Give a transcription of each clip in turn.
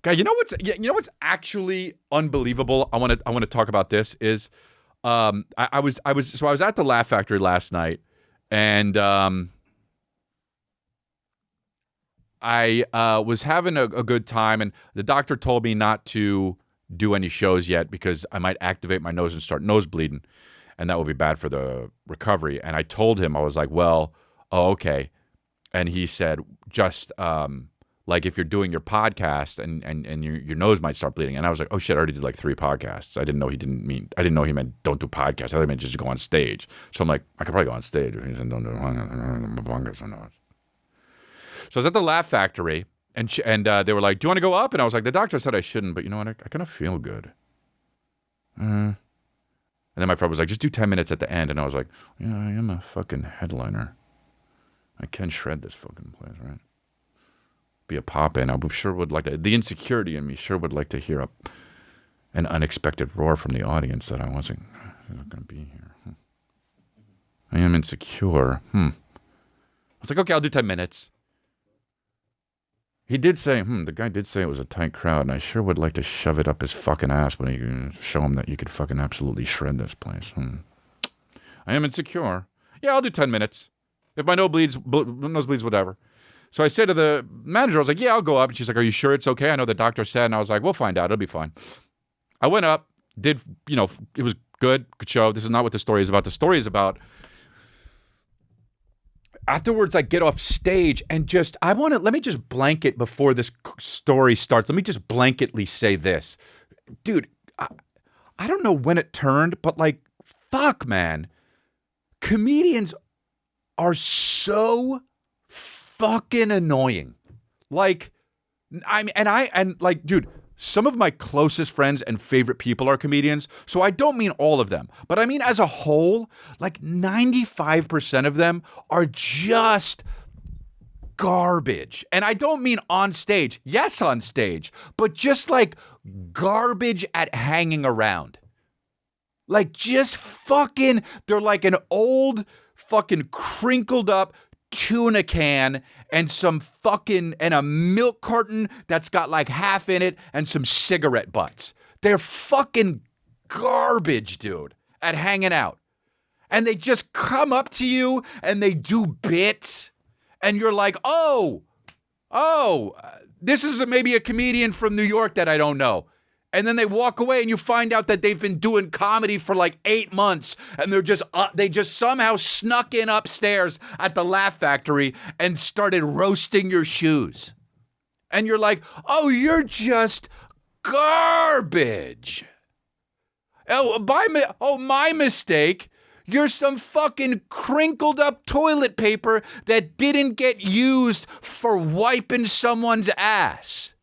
God, you know what's actually unbelievable? I want to talk about this. Is I was at the Laugh Factory last night, and I was having a good time, and the doctor told me not to do any shows yet because I might activate my nose and start nosebleeding, and that would be bad for the recovery. And I told him, I was like, well, oh, okay. And he said, just like if you're doing your podcast and your nose might start bleeding. And I was like, oh shit, I already did like 3 podcasts. I didn't know he meant don't do podcasts. I thought he meant just go on stage. So I'm like, I could probably go on stage. He said, don't do podcasts. So I was at the Laugh Factory, and they were like, do you want to go up? And I was like, the doctor said I shouldn't, but you know what? I kind of feel good. And then my friend was like, just do 10 minutes at the end. And I was like, yeah, I am a fucking headliner. I can shred this fucking place, right? Be a pop-in. I sure would like to. The insecurity in me sure would like to hear an unexpected roar from the audience that I wasn't going to be here. I am insecure. I was like, okay, I'll do 10 minutes. He did say, the guy did say it was a tight crowd, and I sure would like to shove it up his fucking ass when you show him that you could fucking absolutely shred this place. I am insecure. Yeah, I'll do 10 minutes. If my nose bleeds, whatever. So I said to the manager, I was like, yeah, I'll go up. And she's like, are you sure it's okay? I know the doctor said. And I was like, we'll find out. It'll be fine. I went up, it was good show. This is not what the story is about. The story is about, afterwards I get off stage and let me just blanket before this story starts. Let me just blanketly say this. Dude, I don't know when it turned, but like, fuck, man. Comedians are so fucking annoying. Like, dude, some of my closest friends and favorite people are comedians, so I don't mean all of them, but I mean as a whole, like 95% of them are just garbage. And I don't mean on stage. Yes, on stage, but just like garbage at hanging around. Like just fucking, they're like an old fucking crinkled up tuna can and a milk carton that's got like half in it and some cigarette butts. They're fucking garbage, dude, at hanging out. And they just come up to you and they do bits and you're like, oh, this is maybe a comedian from New York that I don't know. And then they walk away and you find out that they've been doing comedy for like 8 months and they just somehow snuck in upstairs at the Laugh Factory and started roasting your shoes. And you're like, oh, you're just garbage. My mistake. You're some fucking crinkled up toilet paper that didn't get used for wiping someone's ass.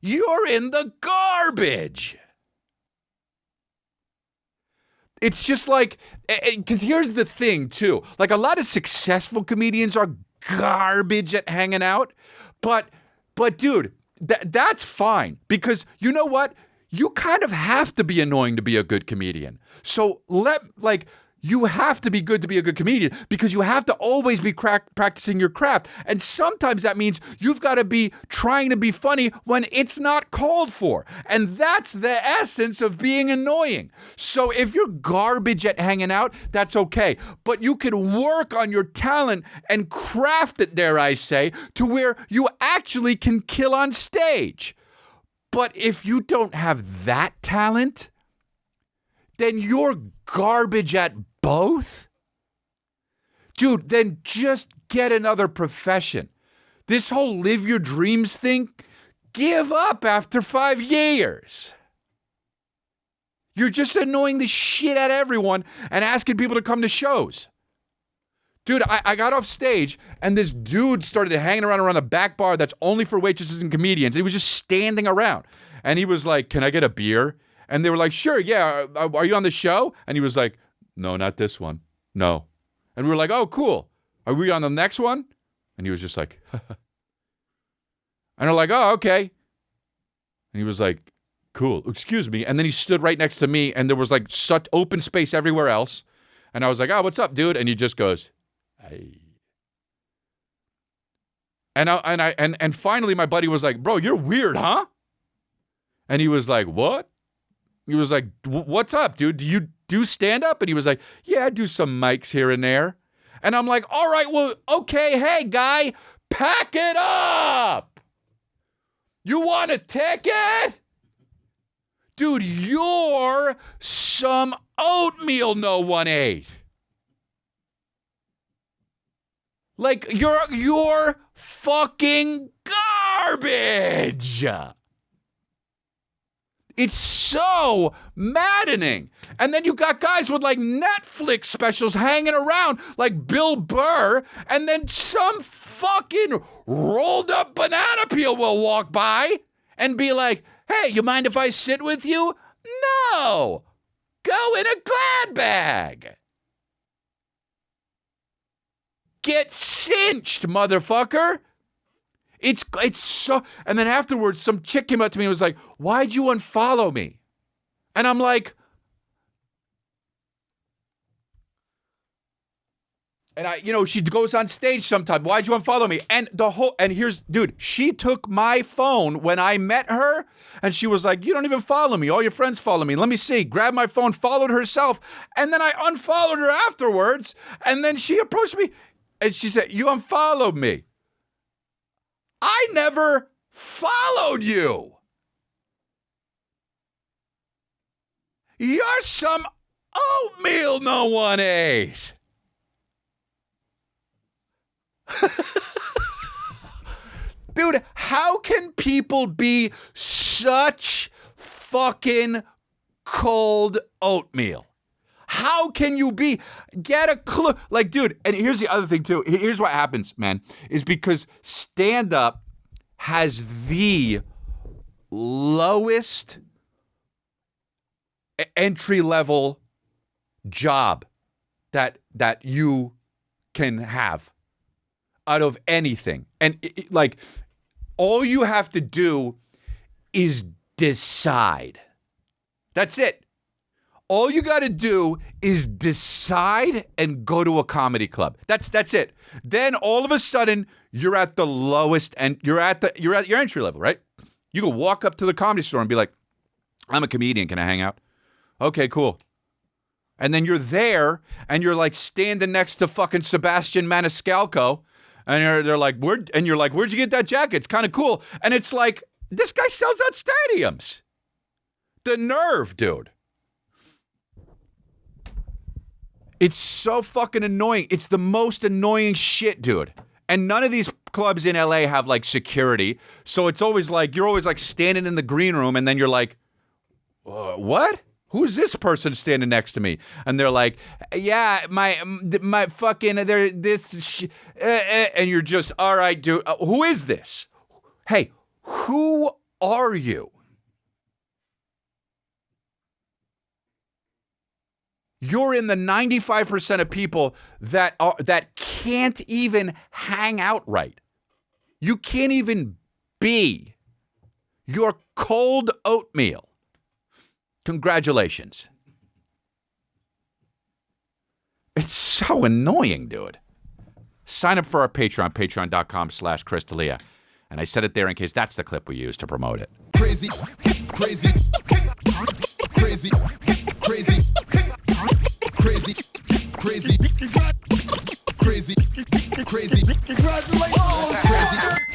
You're in the garbage. It's just like, because here's the thing too. Like a lot of successful comedians are garbage at hanging out. But dude, that's fine. Because you know what? You kind of have to be annoying to be a good comedian. So you have to be good to be a good comedian because you have to always be practicing your craft. And sometimes that means you've got to be trying to be funny when it's not called for. And that's the essence of being annoying. So if you're garbage at hanging out, that's okay. But you can work on your talent and craft it, dare I say, to where you actually can kill on stage. But if you don't have that talent, then you're garbage at both? Dude, then just get another profession. This whole live your dreams thing, give up after 5 years. You're just annoying the shit out of everyone and asking people to come to shows. Dude, I got off stage and this dude started hanging around the back bar that's only for waitresses and comedians. He was just standing around. And he was like, can I get a beer? And they were like, sure, yeah. Are you on the show? And he was like, no, not this one. No. And we were like, oh, cool. Are we on the next one? And he was just like, and we're like, oh, okay. And he was like, cool. Excuse me. And then he stood right next to me and there was like such open space everywhere else. And I was like, oh, what's up, dude? And he just goes, hey. And finally my buddy was like, bro, you're weird, huh? And he was like, what? He was like, what's up, dude? Do you do stand-up? And he was like, yeah, I do some mics here and there. And I'm like, all right, well, okay, hey, guy, pack it up. You want a ticket? Dude, you're some oatmeal no one ate. Like, you're fucking garbage. It's so maddening. And then you got guys with like Netflix specials hanging around like Bill Burr, and then some fucking rolled up banana peel will walk by and be like, hey, you mind if I sit with you? No. Go in a glad bag. Get cinched, motherfucker. It's so, and then afterwards, some chick came up to me and was like, why'd you unfollow me? And I'm like, and she goes on stage sometime, why'd you unfollow me? And dude, she took my phone when I met her, and she was like, you don't even follow me. All your friends follow me. Let me see. Grabbed my phone, followed herself, and then I unfollowed her afterwards, and then she approached me, and she said, you unfollowed me. I never followed you. You're some oatmeal no one ate. Dude, how can people be such fucking cold oatmeal? How can you get a clue? Like, dude, and here's the other thing too. Here's what happens, man, is because stand-up has the lowest entry-level job that you can have out of anything. And like, all you have to do is decide. That's it. All you got to do is decide and go to a comedy club. That's it. Then all of a sudden you're at the lowest, and you're at your entry level, right? You can walk up to the comedy store and be like, I'm a comedian. Can I hang out? Okay, cool. And then you're there and you're like standing next to fucking Sebastian Maniscalco, and they're like, where'd you get that jacket? It's kind of cool. And it's like, this guy sells out stadiums. The nerve, dude. It's so fucking annoying. It's the most annoying shit, dude. And none of these clubs in LA have like security. So it's always like, you're always like standing in the green room, and then you're like, what? Who's this person standing next to me? And they're like, yeah, my fucking, they're this, and you're just, all right, dude, who is this? Hey, who are you? You're in the 95% of people that can't even hang out right. You can't even be. You're cold oatmeal. Congratulations. It's so annoying, dude. Sign up for our Patreon, patreon.com/Chris D'Elia. And I said it there in case that's the clip we use to promote it. Crazy, crazy, crazy, crazy. Crazy, crazy, crazy, crazy, crazy, congratulations, crazy.